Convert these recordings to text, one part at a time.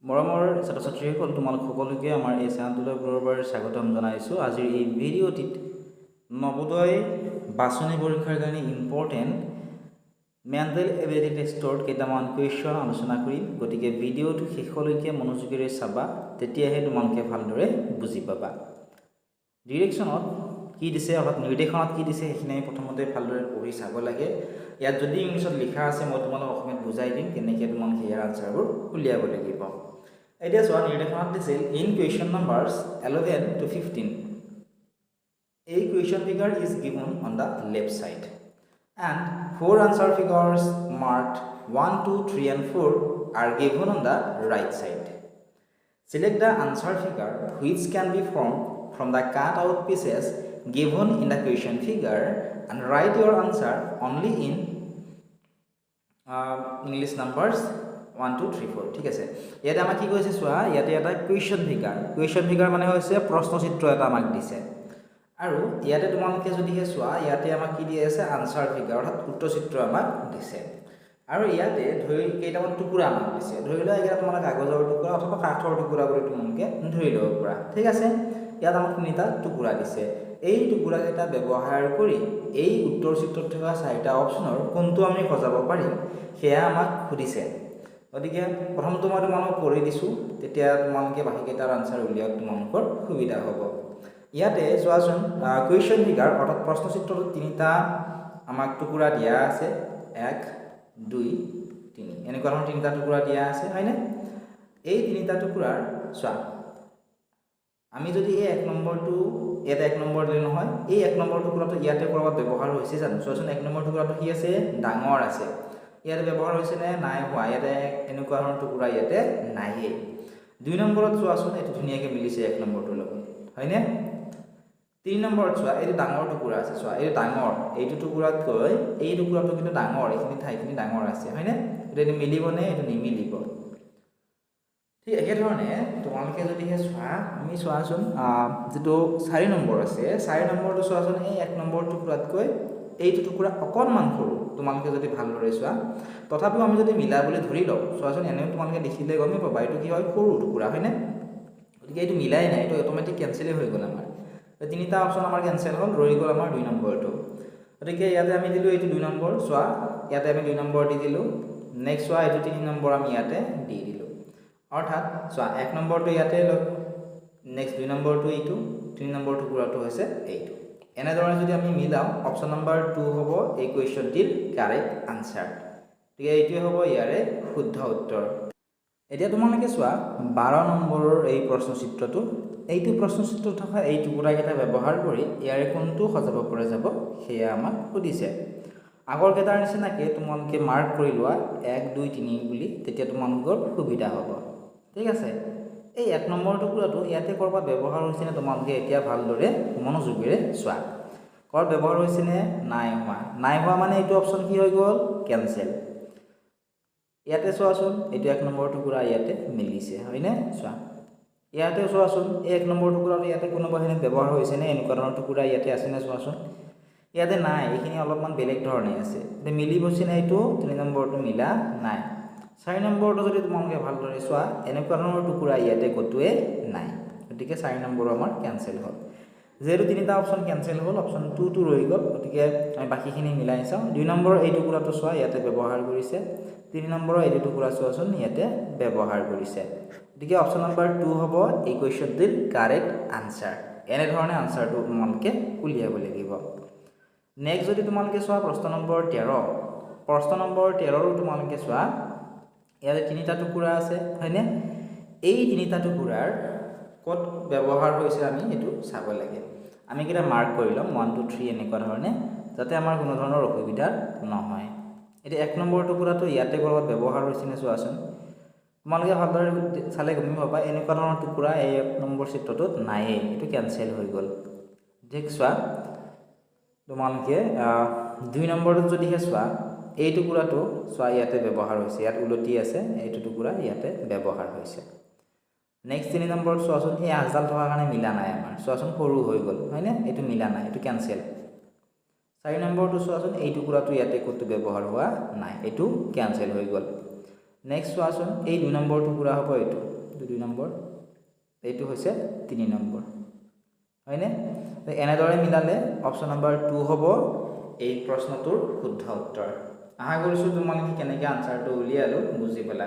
মৰমৰ ছাত্ৰ-ছাত্ৰীসকল তোমালোক সকলোকে আমাৰ এই চেনেলটোলৈ পুনৰবাৰ স্বাগতম জনাইছোঁ। আজিৰ এই ভিডিঅ'টিত নবোদয় বাছনি পৰীক্ষাৰ কাৰণে ইম্পৰ্টেণ্ট মেণ্টেল এবিলিটি টেষ্টৰ কেইটামান কুৱেশ্যন আলোচনা কৰিম। গতিকে ভিডিঅ'টো শেষলৈকে মনোযোগেৰে চাবা, তেতিয়াহে তোমালোকে ভালদৰে বুজি পাবা। ডিৰেকশ্যনত কি দিছে অৰ্থাৎ নিৰ্দেশনাত কি দিছে সেইখিনি আমি প্ৰথমতে ভালদৰে পঢ়ি চাব লাগে। ইয়াত যদি ইংলিছত লিখা আছে মই তোমালোকক অসমীয়াত বুজাই দিম কেনেকৈ তোমালোকে ইয়াৰ আনচাৰবোৰ উলিয়াব লাগিব। এতিয়া চোৱা নিৰ্দেশনাত দিছিল in question নম্বৰ্ছ 11 to 15 a question figure is given on the left side and 4 answer figures marked 1, 2, 3 and 4 are given on the right side. Select the answer figure which can be formed from the cut out pieces given in the question figure and write your answer only in English numbers 1, 2, 3, 4 ঠিক আছে। ইয়াতে আমাক কি কৈছে চোৱা, ইয়াতে এটা question figure মানে হৈছে প্ৰশ্নচিত্ৰ এটা আমাক দিছে আৰু ইয়াতে তোমালোকে যদিহে চোৱা ইয়াতে আমাক কি দিয়া আছে আনচাৰ ফিগাৰ অৰ্থাৎ উত্তৰচিত্ৰ আমাক দিছে আৰু ইয়াতে ধৰি কেইটামান টুকুৰা আমাক দিছে। ধৰি লোৱা এইকেইটা তোমালোকে কাগজৰ টুকুৰা অথবা কাঠৰ টুকুৰা বুলি তোমালোকে ধৰি ল'ব পাৰা, ঠিক আছে। ইয়াত আমাক তিনিটা টুকুৰা দিছে। এই টুকুৰাকেইটা ব্যৱহাৰ কৰি এই উত্তৰচিত্ৰত থকা চাৰিটা অপশ্যনৰ কোনটো আমি সজাব পাৰিম সেয়া আমাক সুধিছে। গতিকে প্ৰথমটো মই তোমালোকক পঢ়ি দিছোঁ, তেতিয়া তোমালোকে বাকীকেইটাৰ আনচাৰ উলিওৱাত তোমালোকৰ সুবিধা হ'ব। ইয়াতে চোৱাচোন কুৱেশ্যন ফিগাৰ অৰ্থাৎ প্ৰশ্নচিত্ৰটোত তিনিটা আমাক টুকুৰা দিয়া আছে, 1, 2, 3 এনেকুৱা ধৰণৰ তিনিটা টুকুৰা দিয়া আছে, হয়নে? এই তিনিটা টুকুৰাৰ চোৱা আমি যদি এই 1 নম্বৰটো ইয়াতে 1 নম্বৰ দিলে নহয়, এই 1 নম্বৰ টুকুৰাটো ইয়াতে ক'ৰবাত ব্যৱহাৰ হৈছে জানো? চোৱাচোন 1 নম্বৰ টুকুৰাটো কি আছে ডাঙৰ আছে, ইয়াতে ব্যৱহাৰ হৈছে নে নাই হোৱা? ইয়াতে এনেকুৱা ধৰণৰ টুকুৰা ইয়াতে নাইয়ে। 2 নম্বৰত চোৱাচোন এইটো ধুনীয়াকৈ মিলিছে 1 নম্বৰটোৰ লগত, হয়নে? 3 নম্বৰত চোৱা এইটো ডাঙৰ টুকুৰা আছে, চোৱা এইটো ডাঙৰ, এইটো টুকুৰাতকৈ এই টুকুৰাটো কিন্তু ডাঙৰ, এইখিনি ঠাইখিনি ডাঙৰ আছে, হয়নে? এইটো মিলিবনে? এইটো নিমিলিব। ঠিক একেধৰণে তোমালোকে যদিহে চোৱা আমি চোৱাচোন যিটো 4 নম্বৰ আছে, 4 নম্বৰটো চোৱাচোন এই 1 নম্বৰ টুকুৰাতকৈ এইটো টুকুৰা অকণমান সৰু। তোমালোকে যদি ভালদৰে চোৱা তথাপিও আমি যদি মিলাবলৈ ধৰি লওঁ, চোৱাচোন এনেও তোমালোকে দেখিলে গমেই পাবা এইটো কি হয় সৰু টুকুৰা, হয়নে? গতিকে এইটো মিলাই নাই, এইটো অট'মেটিক কেঞ্চেলেই হৈ গ'ল আমাৰ। তিনিটা অপশ্যন আমাৰ কেঞ্চেল হ'ল, ৰৈ গ'ল আমাৰ 2 নম্বৰটো। গতিকে ইয়াতে আমি দিলোঁ এইটো 2 নম্বৰ, চোৱা ইয়াতে আমি 2 নম্বৰ দি দিলোঁ। নেক্সট চোৱা এইটো 3 নম্বৰ আমি ইয়াতে দি দিলোঁ। অৰ্থাৎ চোৱা 1 নম্বৰটো ইয়াতে লগ, নেক্সট 2 নম্বৰটো এইটো, 3 নম্বৰ টুকুৰাটো হৈছে এইটো। এনেধৰণে যদি আমি মিলাওঁ অপশ্যন নম্বৰ 2 হ'ব এই কুৱেশ্যনটিৰ কাৰেক্ট আনচাৰ। গতিকে এইটোৱে হ'ব ইয়াৰে শুদ্ধ উত্তৰ। এতিয়া তোমালোকে চোৱা 12 নম্বৰৰ এই প্ৰশ্নচিত্ৰটো, এইটো প্ৰশ্নচিত্ৰত থকা এই টুকুৰাকেইটা ব্যৱহাৰ কৰি ইয়াৰে কোনটো সজাব পৰা যাব সেয়া আমাক সুধিছে। আগৰ কেইটাৰ নিচিনাকৈ তোমালোকে মাৰ্ক কৰি লোৱা 1, 2, 3 বুলি, তেতিয়া তোমালোকৰ সুবিধা হ'ব, ঠিক আছে। এই 1 নম্বৰ টুকুৰাটো ইয়াতে ক'ৰবাত ব্যৱহাৰ হৈছেনে তোমালোকে এতিয়া ভালদৰে মনোযোগেৰে চোৱা। ক'ৰবাত ব্যৱহাৰ হৈছেনে? নাই হোৱা মানে এইটো অপশ্যন কি হৈ গ'ল? কেঞ্চেল। ইয়াতে চোৱাচোন এইটো 1 নম্বৰ টুকুৰা ইয়াতে মিলিছে, হয়নে? চোৱা ইয়াতে চোৱাচোন এই 1 নম্বৰ টুকুৰাটো ইয়াতে কোনোবাখিনি ব্যৱহাৰ হৈছেনে? এনেকুৱা ধৰণৰ টুকুৰা ইয়াতে আছেনে? চোৱাচোন ইয়াতে নাই, এইখিনি অলপমান বেলেগ ধৰণে আছে। এতিয়া মিলি গৈছেনে? এইটো 3 নম্বৰটো মিলা নাই। 4 নম্বৰটো যদি তোমালোকে ভালদৰে চোৱা এনেকুৱা ধৰণৰ টুকুৰা ইয়াতে ক'তোৱে নাই, গতিকে 4 নম্বৰো আমাৰ কেঞ্চেল হ'ল। যিহেতু তিনিটা অপশ্যন কেঞ্চেল হ'ল, অপশ্যন 2টো ৰৈ গ'ল, গতিকে আমি বাকীখিনি মিলাই চাওঁ। 2 নম্বৰৰ এই টুকুৰাটো চোৱা ইয়াতে ব্যৱহাৰ কৰিছে, 3 নম্বৰৰ এইটো টুকুৰা চোৱাচোন ইয়াতে ব্যৱহাৰ কৰিছে। গতিকে অপশ্যন নম্বৰ 2 হ'ব এই কুৱেশ্যনটিৰ কাৰেক্ট আনচাৰ। এনেধৰণে আনচাৰটো তোমালোকে উলিয়াব লাগিব। নেক্সট যদি তোমালোকে চোৱা প্ৰশ্ন নম্বৰ 13ৰো তোমালোকে চোৱা ইয়াতে তিনিটা টুকুৰা আছে, হয়নে? এই তিনিটা টুকুৰাৰ ক'ত ব্যৱহাৰ হৈছে আমি এইটো চাব লাগে। আমি কেইটা মাৰ্ক কৰি ল'ম 1, 2, 3 এনেকুৱা ধৰণে, যাতে আমাৰ কোনো ধৰণৰ অসুবিধা নহয়। এতিয়া 1 নম্বৰ টুকুৰাটো ইয়াতে ক'ৰবাত ব্যৱহাৰ হৈছেনে চোৱাচোন। তোমালোকে ভালদৰে চালে গম পাবা এনেকুৱা ধৰণৰ টুকুৰা এই 1 নম্বৰ চিত্ৰটোত নায়েই, এইটো কেঞ্চেল হৈ গ'ল। ঠিক চোৱা তোমালোকে 2 নম্বৰটোত যদিহে চোৱা এই টুকুৰাটো চোৱা ইয়াতে ব্যৱহাৰ হৈছে, ইয়াত উলটি আছে, এইটো টুকুৰা ইয়াতে ব্যৱহাৰ হৈছে। নেক্সট 3 নম্বৰত চোৱাচোন এই আঁচডাল থকাৰ কাৰণে মিলা নাই আমাৰ, চোৱাচোন সৰু হৈ গ'ল, হয়নে? এইটো মিলা নাই, এইটো কেঞ্চেল। 4 নম্বৰটো চোৱাচোন এই টুকুৰাটো ইয়াতে ক'তো ব্যৱহাৰ হোৱা নাই, এইটো কেঞ্চেল হৈ গ'ল। নেক্সট চোৱাচোন এই 2 নম্বৰটো পুৰা হ'ব এইটো 2 নম্বৰ এইটো হৈছে 3 নম্বৰ হয়নে এনেদৰে মিলালে অপচন নম্বৰ 2 হ'ব এই প্ৰশ্নটোৰ শুদ্ধ উত্তৰ আশা কৰিছোঁ তোমালোকে কেনেকৈ আনসাৰটো উলিয়ালো বুজি পালা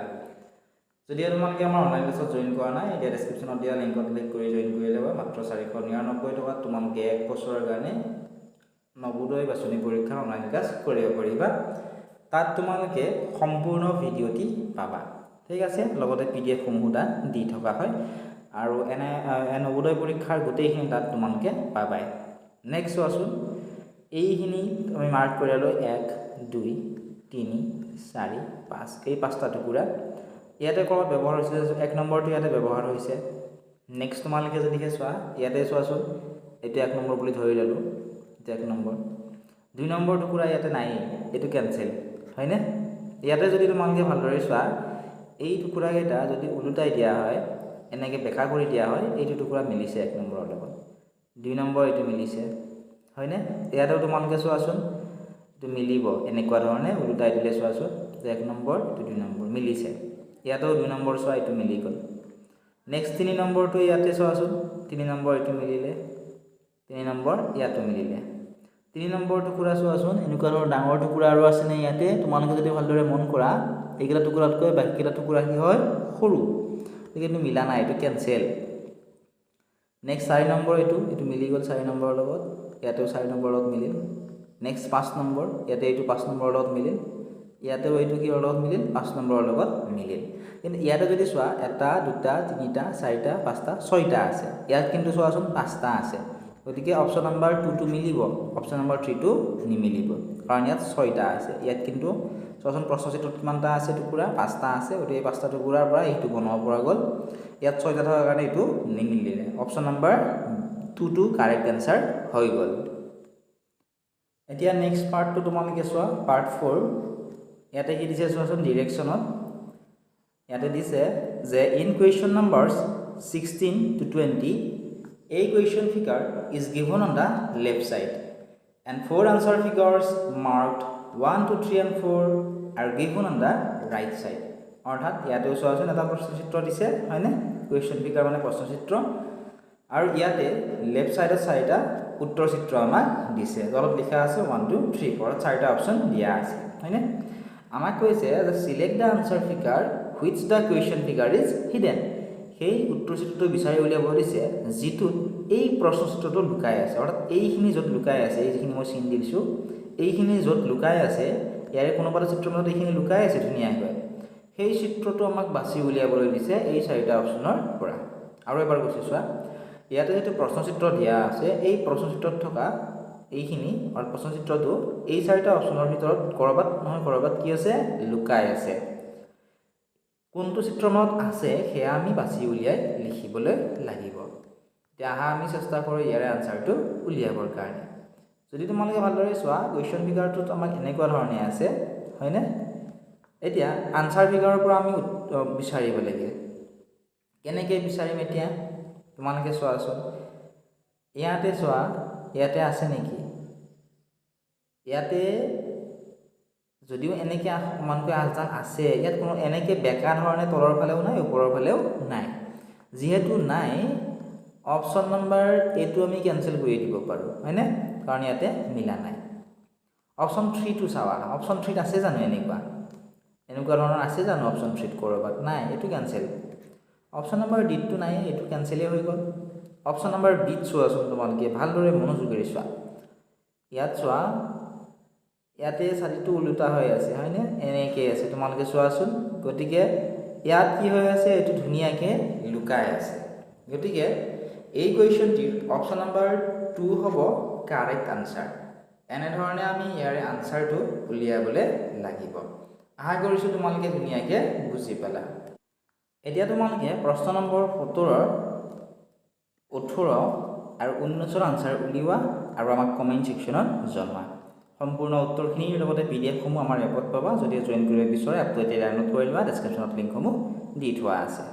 যদি তোমালোকে আমাৰ অনলাইন ক্লাছত জয়েন কৰা নাই এতিয়া ডেসক্ৰিপচনত দিয়া লিংকত ক্লিক কৰি জয়েন কৰি ল'বা মাত্ৰ 499 টকা তোমালোকে এক বছৰৰ কাৰণে নবোদয় বাছনি পৰীক্ষাৰ অনলাইন ক্লাছ কৰিব পাৰিবা তাত তোমালোকে সম্পূৰ্ণ ভিডিঅ'টি পাবা ঠিক আছে লগতে পিডিএফ সমূহ তাত দি থকা হয় আৰু এনে নবোদয় পৰীক্ষাৰ গোটেইখিনি তাত তোমালোকে পাবাই নেক্সট চোৱাচোন এইখিনি আমি মাৰ্ক কৰি লৈ 1 2 3 4 5 এই পাঁচটা টুকুৰা ইয়াতে ক'ত ব্যৱহাৰ হৈছে 1 নম্বৰটো ইয়াতে ব্যৱহাৰ হৈছে নেক্সট তোমালোকে যদি চোৱা ইয়াতে চোৱাচোন এটা 1 নম্বৰ বুলি ধৰি ললো এটা 1 নম্বৰ 2 নম্বৰ টুকুৰা ইয়াতে নাই এটো ক্যান্সেল হয়নে ইয়াতে যদি তোমালোকে ভালদৰে চোৱা এই টুকুৰা কেইটা যদি উলুটাই দিয়া হয় এনেকে বেকা কৰি দিয়া হয় এইটো টুকুৰা মিলিছে 1 নম্বৰৰ লগত 2 নম্বৰ এটো মিলিছে হয়নে ইয়াতে তোমালোকে চোৱাচোন এটো মিলিব এনেকুৱা ধৰণে উলুটাই দিলে চোৱাচোন 1 নম্বৰ এটো 2 নম্বৰ মিলিছে ইয়াতেও 2 নম্বৰ চোৱা এটো মিলি গল নেক্সট 3 নম্বৰটো ইয়াতে চোৱাচোন 3 নম্বৰ এটো মিলিলে 3 নম্বৰ ইয়াতে মিলিলে 3 নম্বৰ টুকুৰা চোৱাচোন এনেকুৱা ধৰণৰ ডাঙৰ টুকুৰা আৰু আছে নে ইয়াতে তোমালোকে যদি ভালদৰে মন কৰা এইকেইটা টুকুৰাতকৈ বাকিটা টুকুৰা কি হয় সৰু কিন্তু মিলা নাই এটো ক্যান্সেল নেক্সট 4 নম্বৰ এটো মিলি গল 4 নম্বৰৰ লগত ইয়াতেও 4 নম্বৰৰ লগত মিলিল নেক্সট 5 নম্বৰ ইয়াতে এটো 5 নম্বৰৰ লগত মিলিল ইয়াতেও এটো কি লগত মিলিল 5 নম্বৰৰ লগত মিলিল কিন্তু ইয়াতে যদি চোৱা এটা দুটা তিনিটা চাৰিটা পাঁচটা ছয়টা আছে ইয়াত কিন্তু চোৱাচোন পাঁচটা আছে গতিকে অপচন নম্বৰ 2 টো মিলিব অপচন নম্বৰ 3 টো নিমিলিব কাৰণ ইয়াত ছয়টা আছে ইয়াত কিন্তু চোৱাচোন প্ৰশ্নচিত্ৰত কিমানটা আছে টুকুৰা পাঁচটা আছে গতিকে এই পাঁচটা টুকুৰাৰ পৰা এইটো বনাব পৰা গল ইয়াত ছয়টা থকাৰ কাৰণে এইটো নিমিলিলে অপচন নম্বৰ 2 টো কাৰেক্ট আনসাৰ হৈ গল এতিয়া নেক্সট পাৰ্টটো তোমালোকে চোৱা পাৰ্ট 4 ইয়াতে কি দিছে চোৱাচোন ডিৰেকচনত ইয়াতে দিছে যে in question নম্বৰস 16 to 20 a question figure is given on the left side and 4 answer figures marked 1 2 3 and 4 are given on the right side অৰ্থাৎ ইয়াতে চোৱাচোন এটা প্ৰশ্নচিত্ৰ দিছে হয়নে কুৱেশ্যন ফিগাৰ মানে প্ৰশ্নচিত্ৰ আৰু ইয়াতে লেফট সাইডত চাৰিটা উত্তৰ চিত্ৰ আমাক দিছে তলত লিখা আছে 1 2 3 4 চাৰিটা অপচন দিয়া আছে হয়নে আমাক কৈছে যে select da answer figure which the question figure is hidden সেই উত্তৰ চিত্ৰটো বিচাৰি উলিয়াব দিছে যিটো এই প্ৰশ্নচিত্ৰটো লুকাই আছে অৰ্থাৎ এইখিনি যত লুকাই আছে এইখিনি মই চিন দিছো এইখিনি যত লুকাই আছে ইয়াৰে কোনোবাটা চিত্ৰৰ মতে এইখিনি লুকাই আছে ধুনীয়াকৈ সেই চিত্ৰটো আমাক বাছি উলিয়াবলৈ দিছে এই চাৰিটা অপচনৰ পৰা আৰু এবাৰ কৈছো চোৱা ইয়াতে যেটো প্ৰশ্নচিত্ৰ দিয়া আছে এই প্ৰশ্নচিত্ৰত থকা এইখিনি আৰু প্ৰশ্নচিত্ৰটো এই চাৰিটা অপচনৰ ভিতৰত কৰবাত নহয় কৰবাত কি আছে লুকাই আছে কোনটো চিত্ৰমত আছে হেয়া আমি বাছি উলিয়াই লিখিবলৈ লাগিব এতিয়া আমি চেষ্টা কৰো ইয়াৰে আনসাৰটো উলিয়াবৰ কাৰণে যদি তোমালোকে ভালদৰে চোৱা কুৱেশ্যন ফিগাৰটোত আমাক এনেকুৱা ধৰণে আছে হয়নে এতিয়া আনসাৰ ফিগাৰৰ পৰা আমি বিচাৰিব লাগে কেনেকৈ বিচাৰিম এতিয়া তোমালোকে চোৱাচোন ইয়াতে চোৱা ইয়াতে আছে নেকি ইয়াতে যদিও এনেকে সমানকৈ আজান আছে ইয়াত কোনো এনেকে বেকা ধৰণে তলৰ ফালেও নাই ওপৰৰ ফালেও নাই যেহেতু নাই অপচন নম্বৰ এটো আমি ক্যান্সেল কৰি দিব পাৰো হয়নে কাৰণ ইয়াতে মিলা নাই অপচন 3 টো চাৱা অপচন 3 আছে জানো এনেকুৱা ধৰণৰ আছে জানো অপচন 3 কৰবাত নাই এটো ক্যান্সেল অপচন নম্বৰ ডি টো নাই এটো ক্যান্সেলই হৈ গল অপচন নম্বৰ বি চোৱাচোন তোমালোকে ভালদৰে মনোযোগেৰে চোৱা ইয়াত চোৱা ইয়াতে চাৰিটো উলুটা হৈ আছে হয়নে এনেকৈ আছে তোমালোকে চোৱাচোন গতিকে ইয়াত কি হৈ আছে এটো ধুনীয়াকে লুকাই আছে গতিকে এই কুৱেশ্যনটিৰ অপচন নম্বৰ 2 হ'ব কাৰেক্ট আনসাৰ এনে ধৰণে আমি ইয়াৰে আনসাৰটো উলিয়াবলৈ লাগিব আশা কৰিছো তোমালোকে ধুনীয়াকে বুজি পালা এতিয়া তোমালোকে প্ৰশ্ন নম্বৰ 17 18 আৰু 19 আনসাৰ উলিওৱা আৰু আমাক কমেন্ট সেকশনত জনোৱা সম্পূৰ্ণ উত্তৰখিনিৰ লগতে পিডিএফ সমূহ আমাৰ এপত পাবা যদি জয়েন কৰিব বিচাৰে এপটো এতিয়া ডাউনলোড কৰি লোৱা ডেসক্ৰিপচনত লিংক সমূহ দি থোৱা আছে